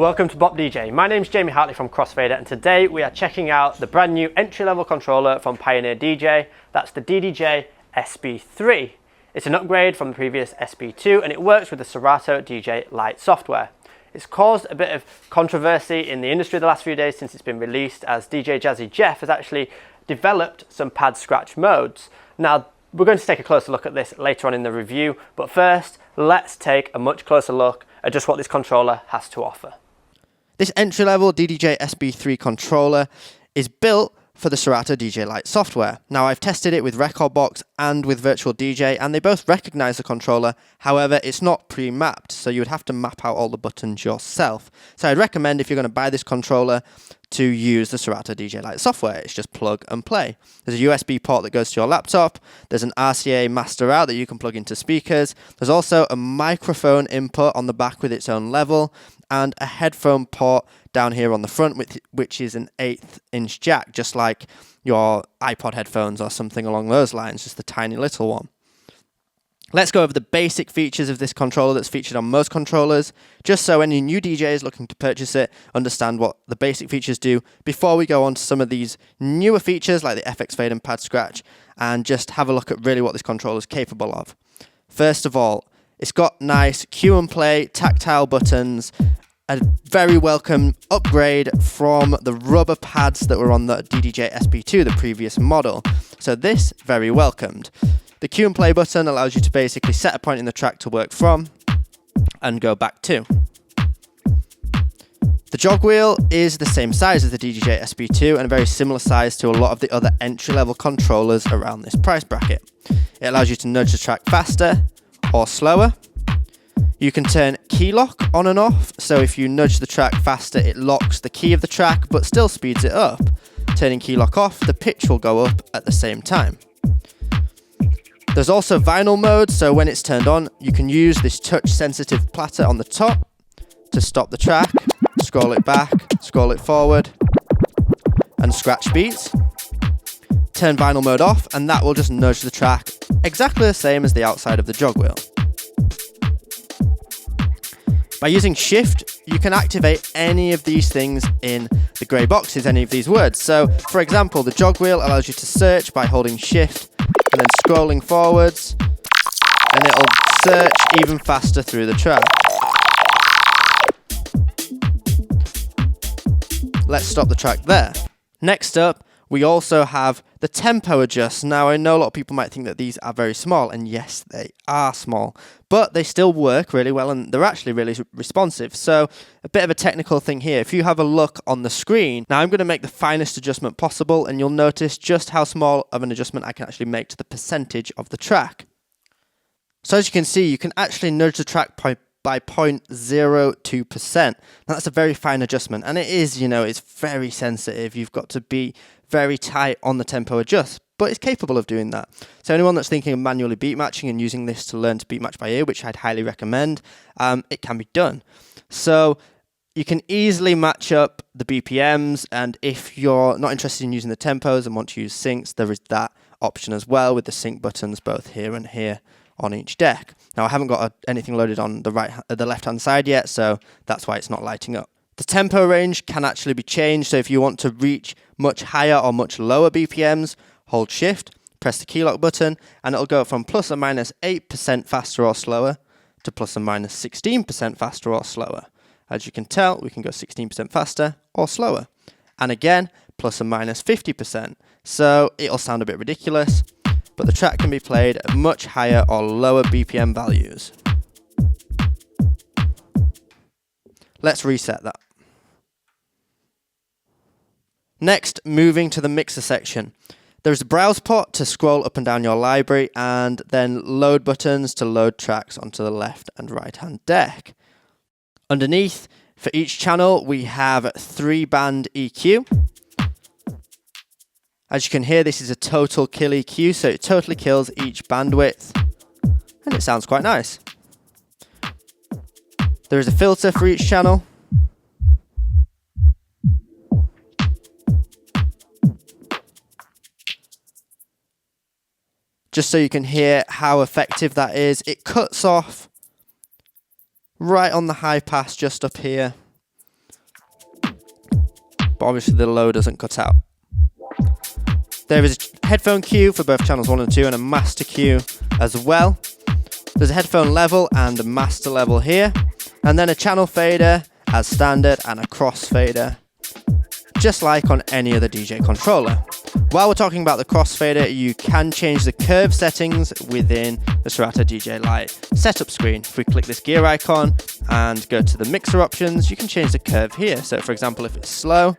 Welcome to Bop DJ. My name's Jamie Hartley from Crossfader, and today we are checking out the brand new entry-level controller from Pioneer DJ. That's the DDJ-SB3. It's an upgrade from the previous SB2 and it works with the Serato DJ Lite software. It's caused a bit of controversy in the industry the last few days since it's been released, as DJ Jazzy Jeff has actually developed some pad scratch modes. Now, we're going to take a closer look at this later on in the review, but first, let's take a much closer look at just what this controller has to offer. This entry-level DDJ-SB3 controller is built for the Serato DJ Lite software. Now, I've tested it with Rekordbox and with Virtual DJ, and they both recognize the controller. However, it's not pre-mapped, so you would have to map out all the buttons yourself. So I'd recommend, if you're going to buy this controller, to use the Serato DJ Lite software. It's just plug and play. There's a USB port that goes to your laptop. There's an RCA master out that you can plug into speakers. There's also a microphone input on the back with its own level, and a headphone port down here on the front, which is an 1/8 inch jack, just like your iPod headphones or something along those lines, just the tiny little one. Let's go over the basic features of this controller that's featured on most controllers, just so any new DJs looking to purchase it understand what the basic features do before we go on to some of these newer features like the FX Fade and Pad Scratch, and just have a look at really what this controller is capable of. First of all, it's got nice cue and play tactile buttons, a very welcome upgrade from the rubber pads that were on the DDJ-SB2, the previous model. So this, very welcomed. The cue and play button allows you to basically set a point in the track to work from and go back to. The jog wheel is the same size as the DDJ-SB2 and a very similar size to a lot of the other entry-level controllers around this price bracket. It allows you to nudge the track faster or slower. You can turn key lock on and off, so if you nudge the track faster, it locks the key of the track but still speeds it up. Turning key lock off, the pitch will go up at the same time. There's also vinyl mode, so when it's turned on, you can use this touch-sensitive platter on the top to stop the track, scroll it back, scroll it forward, and scratch beats. Turn vinyl mode off, and that will just nudge the track exactly the same as the outside of the jog wheel. By using Shift, you can activate any of these things in the grey boxes, any of these words. So, for example, the jog wheel allows you to search by holding Shift and then scrolling forwards, and it'll search even faster through the track. Let's stop the track there. Next up, we also have the tempo adjust. Now, I know a lot of people might think that these are very small, and yes, they are small, but they still work really well, and they're actually really responsive. So, a bit of a technical thing here. If you have a look on the screen, now I'm going to make the finest adjustment possible, and you'll notice just how small of an adjustment I can actually make to the percentage of the track. So, as you can see, you can actually nudge the track by 0.02%. Now, that's a very fine adjustment, and it is, it's very sensitive. You've got to be very tight on the tempo adjust, but it's capable of doing that. So anyone that's thinking of manually beat matching and using this to learn to beat match by ear, which I'd highly recommend, it can be done. So you can easily match up the BPMs, and if you're not interested in using the tempos and want to use syncs, there is that option as well with the sync buttons both here and here on each deck. Now, I haven't got anything loaded on the left-hand side yet, so that's why it's not lighting up. The tempo range can actually be changed, so if you want to reach much higher or much lower BPMs, hold Shift, press the key lock button, and it'll go from plus or minus 8% faster or slower to plus or minus 16% faster or slower. As you can tell, we can go 16% faster or slower. And again, plus or minus 50%. So it'll sound a bit ridiculous, but the track can be played at much higher or lower BPM values. Let's reset that. Next, moving to the mixer section. There's a browse pot to scroll up and down your library, and then load buttons to load tracks onto the left and right hand deck. Underneath, for each channel, we have 3-band EQ. As you can hear, this is a total kill EQ, so it totally kills each bandwidth, and it sounds quite nice. There is a filter for each channel. Just so you can hear how effective that is. It cuts off right on the high pass just up here. but obviously the low doesn't cut out. There is a headphone cue for both channels 1 and 2 and a master cue as well. There's a headphone level and a master level here, and then a channel fader as standard and a cross fader, just like on any other DJ controller. While we're talking about the crossfader, you can change the curve settings within the Serato DJ Lite setup screen. If we click this gear icon and go to the mixer options, you can change the curve here. So for example, if it's slow,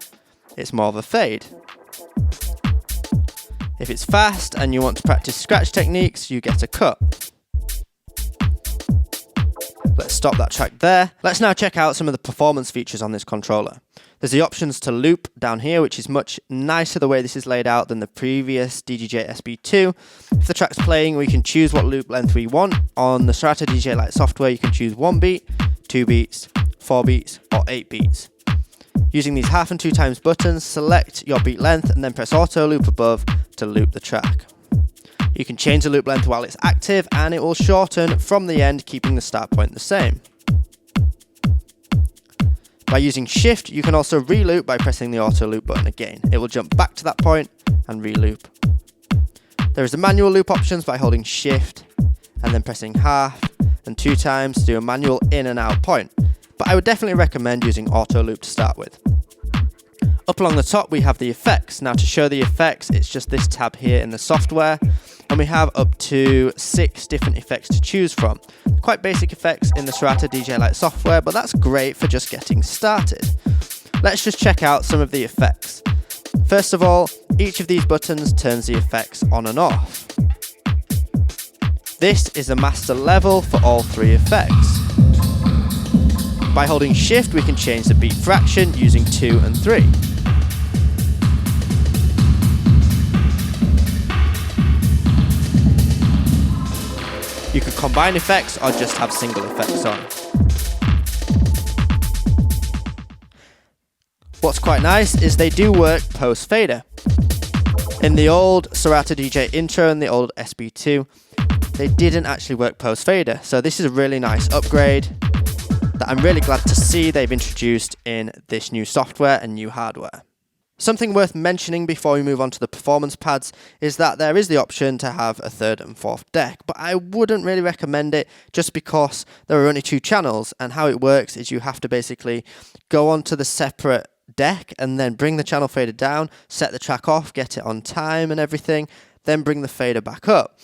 it's more of a fade. If it's fast and you want to practice scratch techniques, you get a cut. Let's stop that track there. Let's now check out some of the performance features on this controller. There's the options to loop down here, which is much nicer the way this is laid out than the previous DDJ-SB2. If the track's playing, we can choose what loop length we want. On the Serato DJ Lite software, you can choose 1 beat, 2 beats, 4 beats, or 8 beats. Using these half and 2 times buttons, select your beat length and then press auto loop above to loop the track. You can change the loop length while it's active and it will shorten from the end, keeping the start point the same. By using shift, you can also reloop by pressing the auto loop button again. It will jump back to that point and reloop. There is the manual loop options by holding shift and then pressing half and 2 times to do a manual in and out point. But I would definitely recommend using auto loop to start with. Up along the top we have the effects. Now to show the effects, it's just this tab here in the software, and we have up to 6 different effects to choose from. Quite basic effects in the Serato DJ Lite software, but that's great for just getting started. Let's just check out some of the effects. First of all, each of these buttons turns the effects on and off. This is the master level for all 3 effects. By holding shift, we can change the beat fraction using 2 and 3. You could combine effects or just have single effects on. What's quite nice is they do work post fader. In the old Serato DJ intro and the old SB2, they didn't actually work post fader. So this is a really nice upgrade that I'm really glad to see they've introduced in this new software and new hardware. Something worth mentioning before we move on to the performance pads is that there is the option to have a 3rd and 4th deck, but I wouldn't really recommend it just because there are only 2 channels, and how it works is you have to basically go onto the separate deck and then bring the channel fader down, set the track off, get it on time and everything, then bring the fader back up.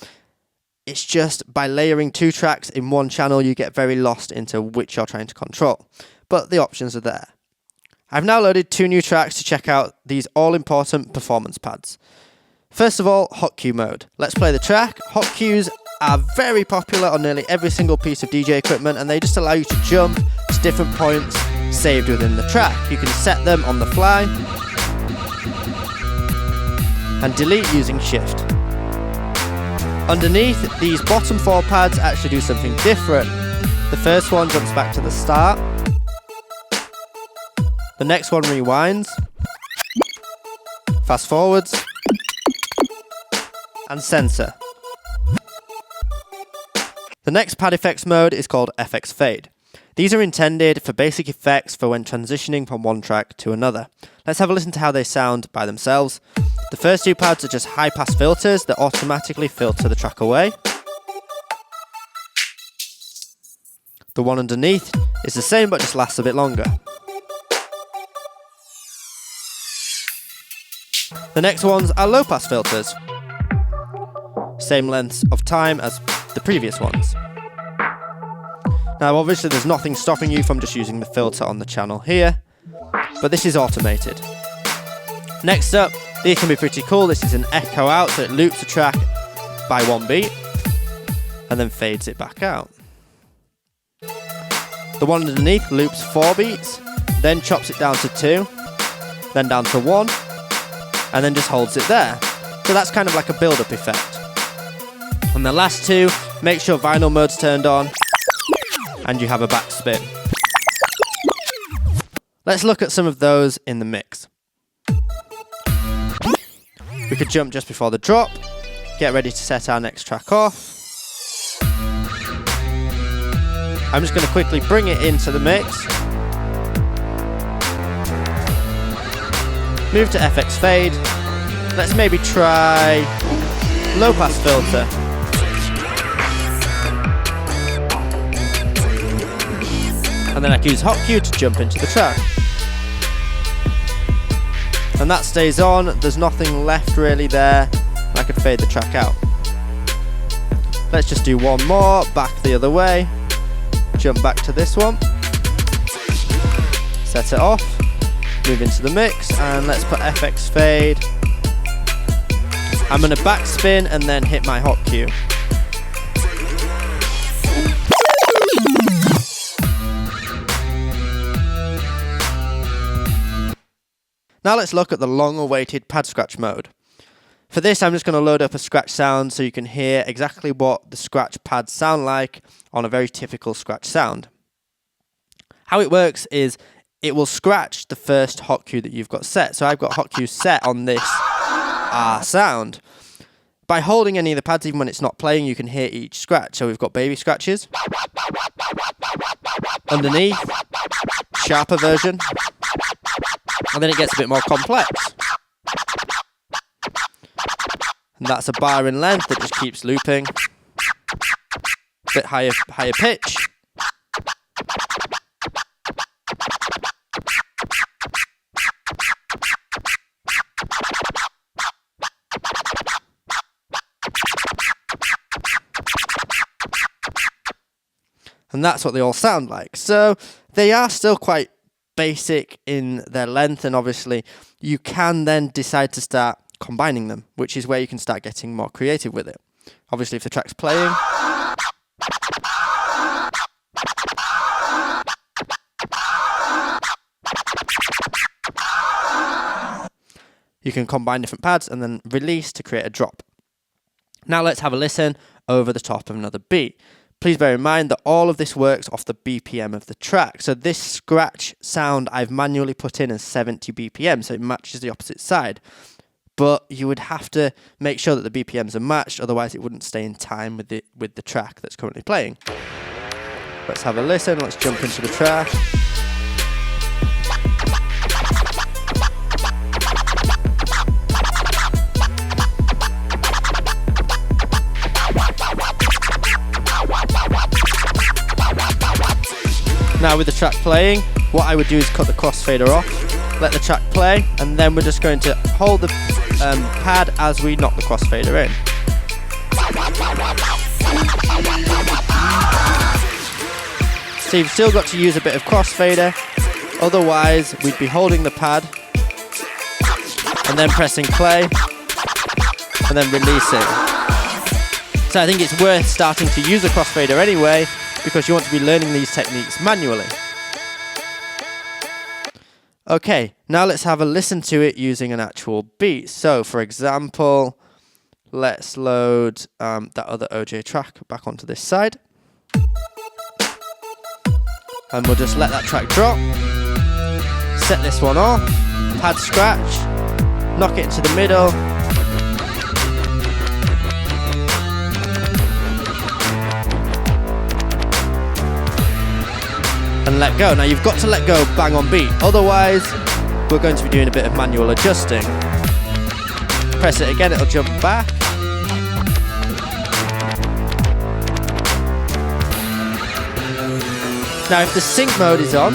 It's just by layering 2 tracks in one channel you get very lost into which you're trying to control, but the options are there. I've now loaded 2 new tracks to check out these all-important performance pads. First of all, hot cue mode. Let's play the track. Hot cues are very popular on nearly every single piece of DJ equipment, and they just allow you to jump to different points saved within the track. You can set them on the fly and delete using shift. Underneath, these bottom 4 pads actually do something different. The first one jumps back to the start. The next one rewinds, fast forwards, and censor. The next pad effects mode is called FX Fade. These are intended for basic effects for when transitioning from one track to another. Let's have a listen to how they sound by themselves. The first 2 pads are just high pass filters that automatically filter the track away. The one underneath is the same but just lasts a bit longer. The next ones are low pass filters. Same lengths of time as the previous ones. Now obviously there's nothing stopping you from just using the filter on the channel here, but this is automated. Next up, these can be pretty cool. This is an echo out, so it loops the track by 1 beat and then fades it back out. The one underneath loops 4 beats, then chops it down to 2, then down to 1, and then just holds it there. So that's kind of like a build-up effect. And the last 2, make sure vinyl mode's turned on and you have a backspin. Let's look at some of those in the mix. We could jump just before the drop, get ready to set our next track off. I'm just going to quickly bring it into the mix. Move to FX fade. Let's maybe try low pass filter. And then I can use hot cue to jump into the track. And that stays on, there's nothing left really there. I could fade the track out. Let's just do one more, back the other way. Jump back to this one. Set it off. Move into the mix, and let's put FX fade. I'm going to backspin and then hit my hot cue. Now let's look at the long-awaited pad scratch mode. For this, I'm just going to load up a scratch sound so you can hear exactly what the scratch pads sound like on a very typical scratch sound. How it works is it will scratch the first hot cue that you've got set. So I've got hot cue set on this sound. By holding any of the pads, even when it's not playing, you can hear each scratch. So we've got baby scratches. Underneath, sharper version. And then it gets a bit more complex. And that's a bar in length that just keeps looping. A bit higher pitch. And that's what they all sound like. So they are still quite basic in their length, and obviously you can then decide to start combining them, which is where you can start getting more creative with it. Obviously, if the track's playing, you can combine different pads and then release to create a drop. Now let's have a listen over the top of another beat. Please bear in mind that all of this works off the BPM of the track. So this scratch sound I've manually put in as 70 BPM, so it matches the opposite side. But you would have to make sure that the BPMs are matched, otherwise it wouldn't stay in time with the track that's currently playing. Let's have a listen, let's jump into the track. Now with the track playing, what I would do is cut the crossfader off, let the track play, and then we're just going to hold the pad as we knock the crossfader in. So you've still got to use a bit of crossfader, otherwise we'd be holding the pad and then pressing play and then releasing. So I think it's worth starting to use the crossfader anyway, because you want to be learning these techniques manually. Okay, now let's have a listen to it using an actual beat. So for example, let's load that other OJ track back onto this side. And we'll just let that track drop. Set this one off, pad scratch, knock it into the middle. And let go. Now you've got to let go bang on beat, otherwise we're going to be doing a bit of manual adjusting. Press it again, it'll jump back. Now if the sync mode is on,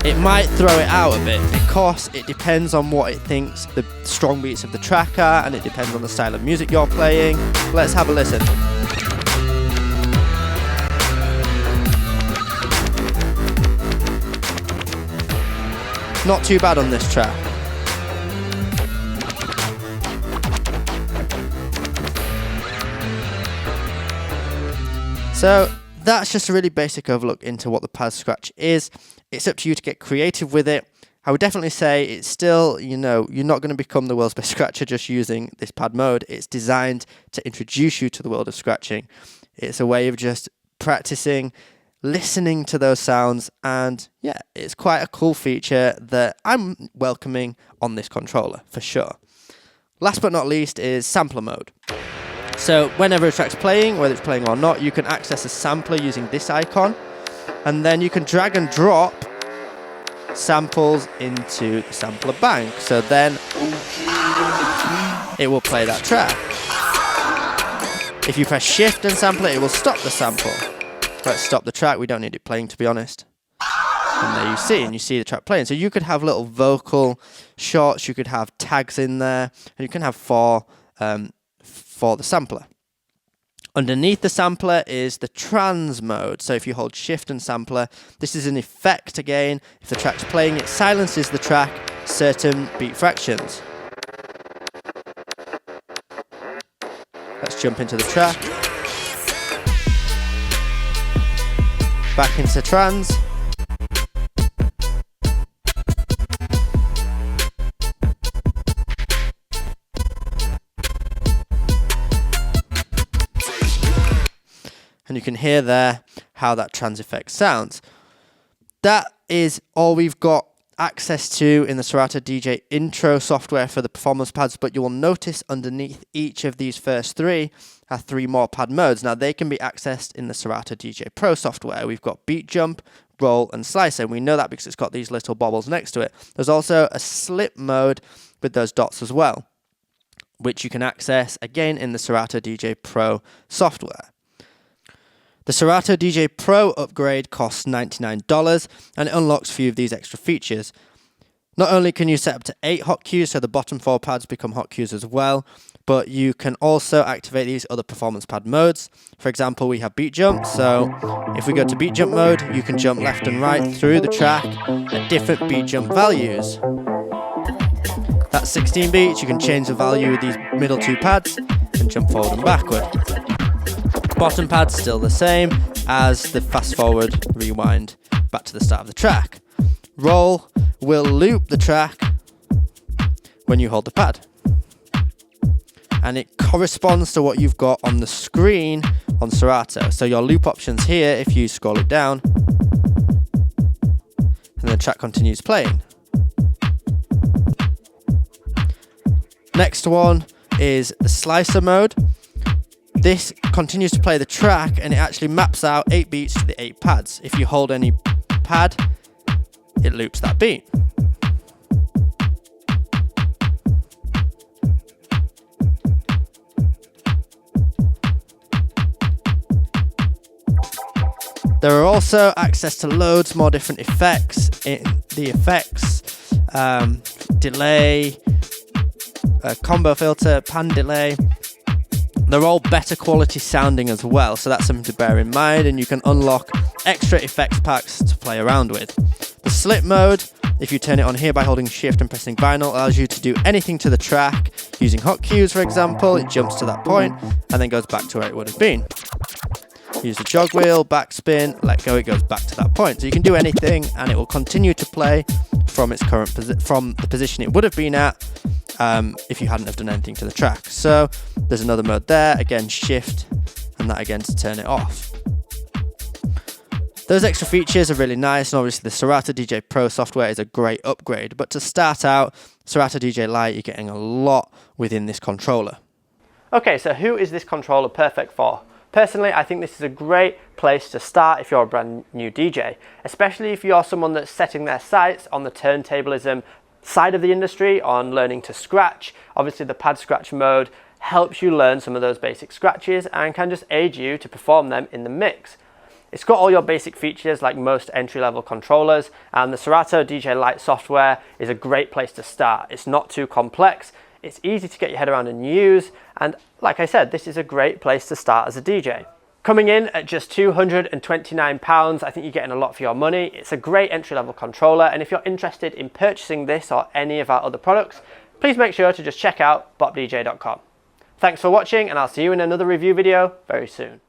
it might throw it out a bit because it depends on what it thinks the strong beats of the track are, and it depends on the style of music you're playing. Let's have a listen. Not too bad on this track. So that's just a really basic overlook into what the pad scratch is. It's up to you to get creative with it. I would definitely say it's still, you're not going to become the world's best scratcher just using this pad mode. It's designed to introduce you to the world of scratching. It's a way of just practicing, listening to those sounds, and yeah, it's quite a cool feature that I'm welcoming on this controller for sure. Last but not least is sampler mode. So whenever a track's playing, whether it's playing or not, you can access a sampler using this icon, and then you can drag and drop samples into the sampler bank. So then it will play that track. If you press shift and sample it, it will stop the sample. Let's stop the track. We don't need it playing, to be honest. And there you see the track playing. So you could have little vocal shots, you could have tags in there, and you can have for the sampler. Underneath the sampler is the trans mode. So if you hold shift and sampler, this is an effect again. If the track's playing, it silences the track certain beat fractions. Let's jump into the track. Back into trans. And you can hear there how that trans effect sounds. That is all we've got access to in the Serato DJ intro software for the performance pads, but you will notice underneath each of these first three are 3 more pad modes. Now they can be accessed in the Serato DJ Pro software. We've got beat jump, roll and slicer, and we know that because it's got these little bobbles next to it. There's also a slip mode with those dots as well, which you can access again in the Serato DJ Pro software. The Serato DJ Pro upgrade costs $99 and it unlocks a few of these extra features. Not only can you set up to 8 hot cues, so the bottom 4 pads become hot cues as well, but you can also activate these other performance pad modes. For example, we have beat jump, so if we go to beat jump mode, you can jump left and right through the track at different beat jump values. That's 16 beats, you can change the value with these middle 2 pads and jump forward and backward. Bottom pad's still the same as the fast forward, rewind, back to the start of the track. Roll will loop the track when you hold the pad. And it corresponds to what you've got on the screen on Serato. So your loop options here, if you scroll it down, and the track continues playing. Next one is the slicer mode. This continues to play the track and it actually maps out 8 beats to the 8 pads. If you hold any pad, it loops that beat. There are also access to loads more different effects in the effects, delay, combo filter, pan delay. They're all better quality sounding as well, so that's something to bear in mind, and you can unlock extra effects packs to play around with. The slip mode, if you turn it on here by holding shift and pressing vinyl, allows you to do anything to the track. Using hot cues, for example, it jumps to that point and then goes back to where it would have been. Use the jog wheel, backspin, let go, it goes back to that point. So you can do anything and it will continue to play from its current from the position it would have been at if you hadn't have done anything to the track. So there's another mode there, again shift, and that again to turn it off. Those extra features are really nice, and obviously the Serato DJ Pro software is a great upgrade, but to start out, Serato DJ Lite, you're getting a lot within this controller. Okay, so who is this controller perfect for? Personally, I think this is a great place to start if you're a brand new DJ, especially if you're someone that's setting their sights on the turntablism side of the industry, on learning to scratch. Obviously the pad scratch mode helps you learn some of those basic scratches and can just aid you to perform them in the mix. It's got all your basic features like most entry-level controllers, and the Serato DJ Lite software is a great place to start. It's not too complex, it's easy to get your head around and use, and like I said, this is a great place to start as a DJ. Coming in at just £229, I think you're getting a lot for your money. It's a great entry-level controller, and if you're interested in purchasing this or any of our other products, please make sure to just check out bopdj.com. Thanks for watching, and I'll see you in another review video very soon.